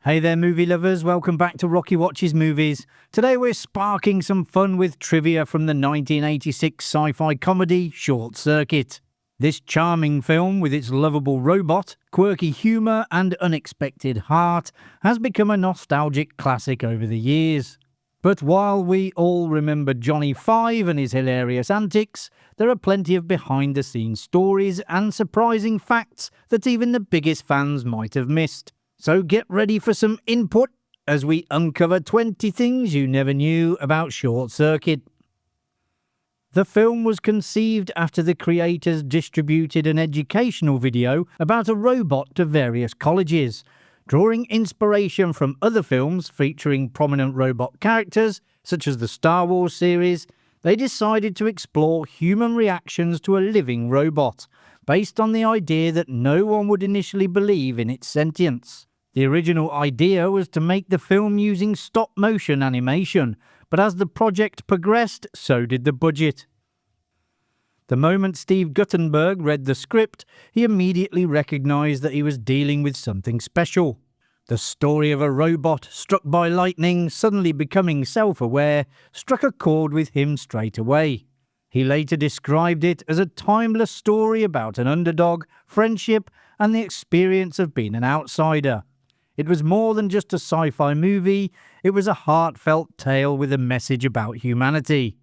Hey there movie lovers, welcome back to Rocky Watches Movies. Today we're sparking some fun with trivia from the 1986 sci-fi comedy Short Circuit. This charming film, with its lovable robot, quirky humour and unexpected heart, has become a nostalgic classic over the years. But while we all remember Johnny Five and his hilarious antics, there are plenty of behind-the-scenes stories and surprising facts that even the biggest fans might have missed. So get ready for some input as we uncover 20 things you never knew about Short Circuit. The film was conceived after the creators distributed an educational video about a robot to various colleges. Drawing inspiration from other films featuring prominent robot characters, such as the Star Wars series, they decided to explore human reactions to a living robot, based on the idea that no one would initially believe in its sentience. The original idea was to make the film using stop-motion animation, but as the project progressed, so did the budget. The moment Steve Guttenberg read the script, he immediately recognised that he was dealing with something special. The story of a robot struck by lightning suddenly becoming self-aware struck a chord with him straight away. He later described it as a timeless story about an underdog, friendship, and the experience of being an outsider. It was more than just a sci-fi movie, it was a heartfelt tale with a message about humanity.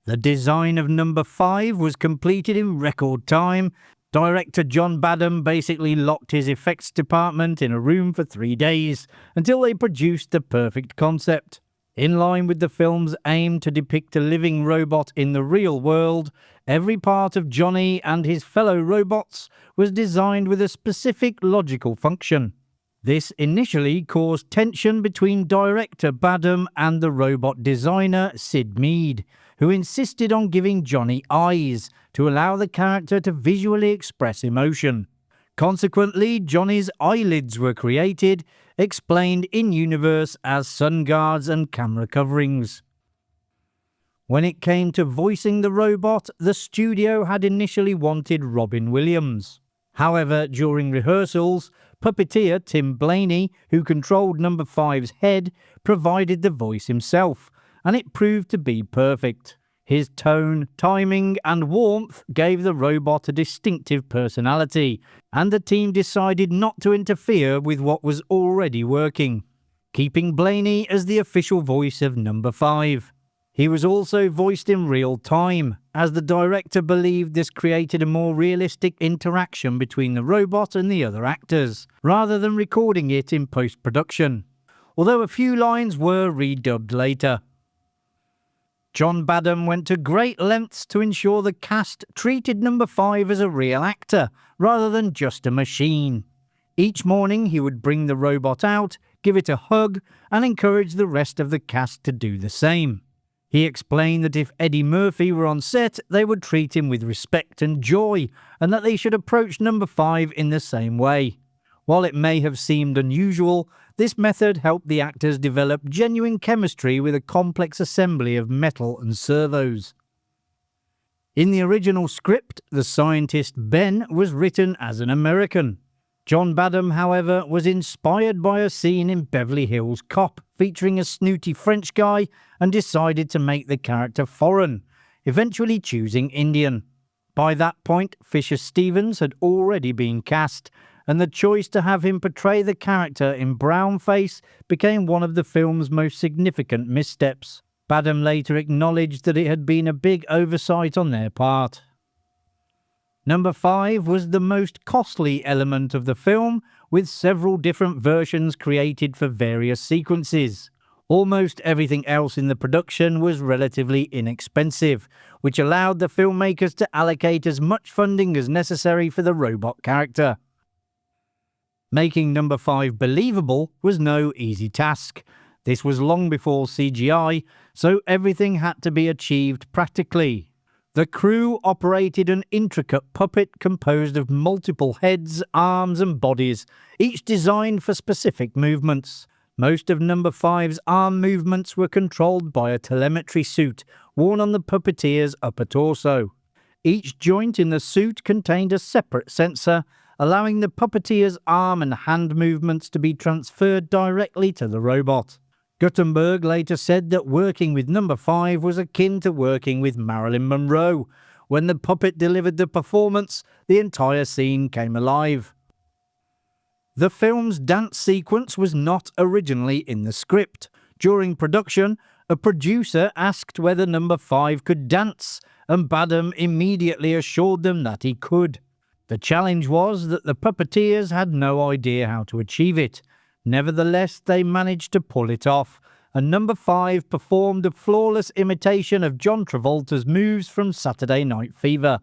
The design of Number 5 was completed in record time. Director John Badham basically locked his effects department in a room for 3 days until they produced the perfect concept. In line with the film's aim to depict a living robot in the real world, every part of Johnny and his fellow robots was designed with a specific logical function. This initially caused tension between director Badham and the robot designer Sid Mead, who insisted on giving Johnny eyes to allow the character to visually express emotion. Consequently, Johnny's eyelids were created, explained in-universe as sun guards and camera coverings. When it came to voicing the robot, the studio had initially wanted Robin Williams. However, during rehearsals, puppeteer Tim Blaney, who controlled Number 5's head, provided the voice himself, and it proved to be perfect. His tone, timing, and warmth gave the robot a distinctive personality, and the team decided not to interfere with what was already working, keeping Blaney as the official voice of Number 5. He was also voiced in real time, as the director believed this created a more realistic interaction between the robot and the other actors, rather than recording it in post-production, although a few lines were redubbed later. John Badham went to great lengths to ensure the cast treated Number 5 as a real actor, rather than just a machine. Each morning he would bring the robot out, give it a hug, and encourage the rest of the cast to do the same. He explained that if Eddie Murphy were on set, they would treat him with respect and joy, and that they should approach Number 5 in the same way. While it may have seemed unusual, this method helped the actors develop genuine chemistry with a complex assembly of metal and servos. In the original script, the scientist Ben was written as an American. John Badham, however, was inspired by a scene in Beverly Hills Cop featuring a snooty French guy and decided to make the character foreign, eventually choosing Indian. By that point, Fisher Stevens had already been cast, and the choice to have him portray the character in brownface became one of the film's most significant missteps. Badham later acknowledged that it had been a big oversight on their part. Number 5 was the most costly element of the film, with several different versions created for various sequences. Almost everything else in the production was relatively inexpensive, which allowed the filmmakers to allocate as much funding as necessary for the robot character. Making Number 5 believable was no easy task. This was long before CGI, so everything had to be achieved practically. The crew operated an intricate puppet composed of multiple heads, arms and bodies, each designed for specific movements. Most of Number 5's arm movements were controlled by a telemetry suit worn on the puppeteer's upper torso. Each joint in the suit contained a separate sensor, allowing the puppeteer's arm and hand movements to be transferred directly to the robot. Guttenberg later said that working with number 5 was akin to working with Marilyn Monroe. When the puppet delivered the performance, the entire scene came alive. The film's dance sequence was not originally in the script. During production, a producer asked whether number 5 could dance, and Badham immediately assured them that he could. The challenge was that the puppeteers had no idea how to achieve it. Nevertheless, they managed to pull it off, and number 5 performed a flawless imitation of John Travolta's moves from Saturday Night Fever.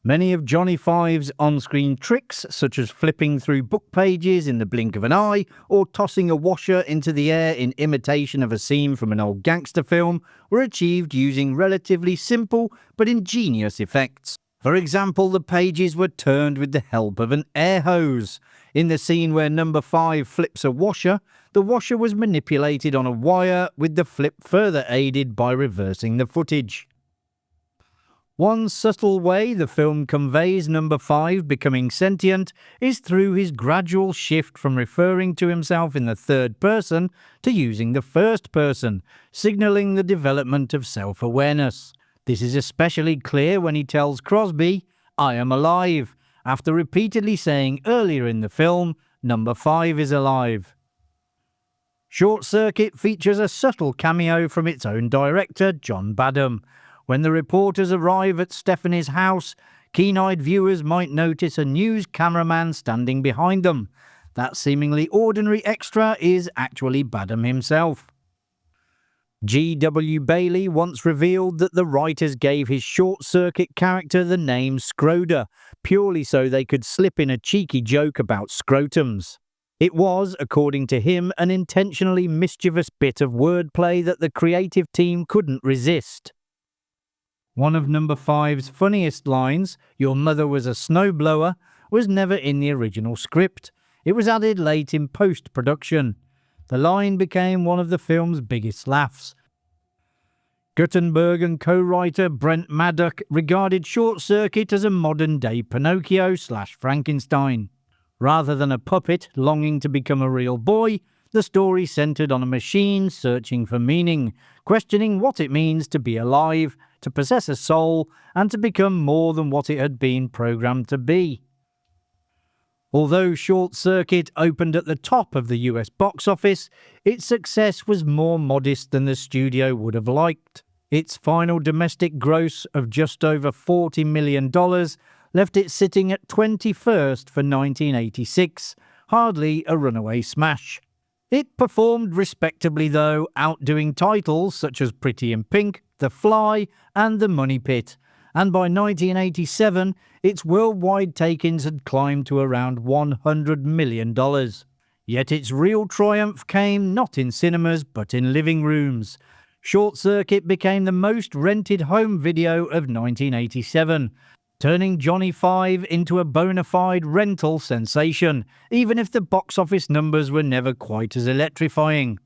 Many of Johnny Five's on-screen tricks, such as flipping through book pages in the blink of an eye or tossing a washer into the air in imitation of a scene from an old gangster film, were achieved using relatively simple but ingenious effects. For example, the pages were turned with the help of an air hose. In the scene where number 5 flips a washer, the washer was manipulated on a wire, with the flip further aided by reversing the footage. One subtle way the film conveys number 5 becoming sentient is through his gradual shift from referring to himself in the third person to using the first person, signalling the development of self-awareness. This is especially clear when he tells Crosby, "I am alive," after repeatedly saying earlier in the film, "Number 5 is alive." Short Circuit features a subtle cameo from its own director, John Badham. When the reporters arrive at Stephanie's house, keen-eyed viewers might notice a news cameraman standing behind them. That seemingly ordinary extra is actually Badham himself. G.W. Bailey once revealed that the writers gave his Short Circuit character the name Scroder, purely so they could slip in a cheeky joke about scrotums. It was, according to him, an intentionally mischievous bit of wordplay that the creative team couldn't resist. One of number 5's funniest lines, "Your mother was a snowblower," was never in the original script. It was added late in post-production. The line became one of the film's biggest laughs. Guttenberg and co-writer Brent Maddock regarded Short Circuit as a modern-day Pinocchio/Frankenstein. Rather than a puppet longing to become a real boy, the story centered on a machine searching for meaning, questioning what it means to be alive, to possess a soul, and to become more than what it had been programmed to be. Although Short Circuit opened at the top of the US box office, its success was more modest than the studio would have liked. Its final domestic gross of just over $40 million left it sitting at 21st for 1986, hardly a runaway smash. It performed respectably though, outdoing titles such as Pretty in Pink, The Fly and The Money Pit, and by 1987 its worldwide take-ins had climbed to around $100 million. Yet its real triumph came not in cinemas but in living rooms. Short Circuit became the most rented home video of 1987, turning Johnny Five into a bona fide rental sensation, even if the box office numbers were never quite as electrifying.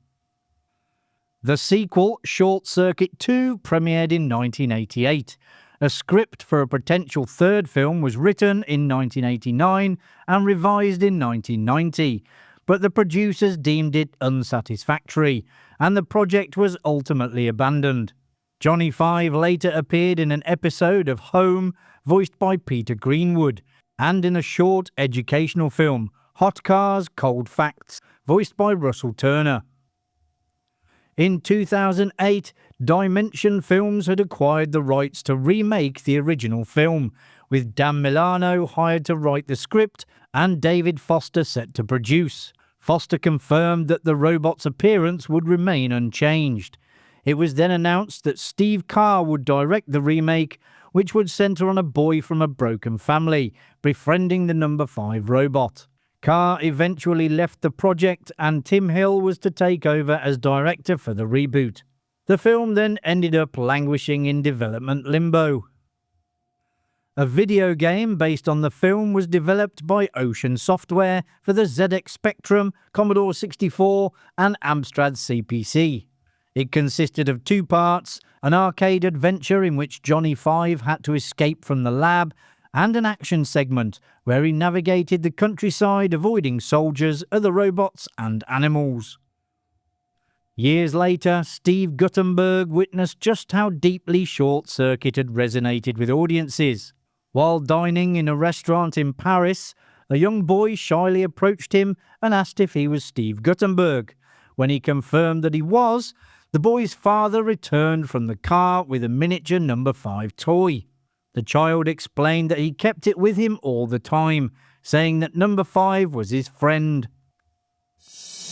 The sequel, Short Circuit 2, premiered in 1988. A script for a potential third film was written in 1989 and revised in 1990, but the producers deemed it unsatisfactory, and the project was ultimately abandoned. Johnny Five later appeared in an episode of Home, voiced by Peter Greenwood, and in a short educational film, Hot Cars, Cold Facts, voiced by Russell Turner. In 2008, Dimension Films had acquired the rights to remake the original film, with Dan Milano hired to write the script and David Foster set to produce. Foster confirmed that the robot's appearance would remain unchanged. It was then announced that Steve Carr would direct the remake, which would centre on a boy from a broken family, befriending the number 5 robot. Carr eventually left the project and Tim Hill was to take over as director for the reboot. The film then ended up languishing in development limbo. A video game based on the film was developed by Ocean Software for the ZX Spectrum, Commodore 64 and Amstrad CPC. It consisted of 2 parts, an arcade adventure in which Johnny Five had to escape from the lab, and an action segment where he navigated the countryside avoiding soldiers, other robots and animals. Years later, Steve Guttenberg witnessed just how deeply Short Circuit had resonated with audiences. While dining in a restaurant in Paris, a young boy shyly approached him and asked if he was Steve Guttenberg. When he confirmed that he was, the boy's father returned from the car with a miniature number 5 toy. The child explained that he kept it with him all the time, saying that number 5 was his friend.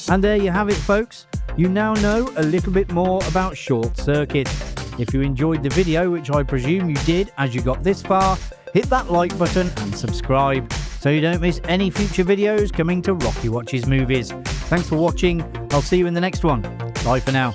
And there you have it, folks. You now know a little bit more about Short Circuit. If you enjoyed the video, which I presume you did as you got this far, hit that like button and subscribe so you don't miss any future videos coming to Rocky Watches Movies. Thanks for watching. I'll see you in the next one. Bye for now.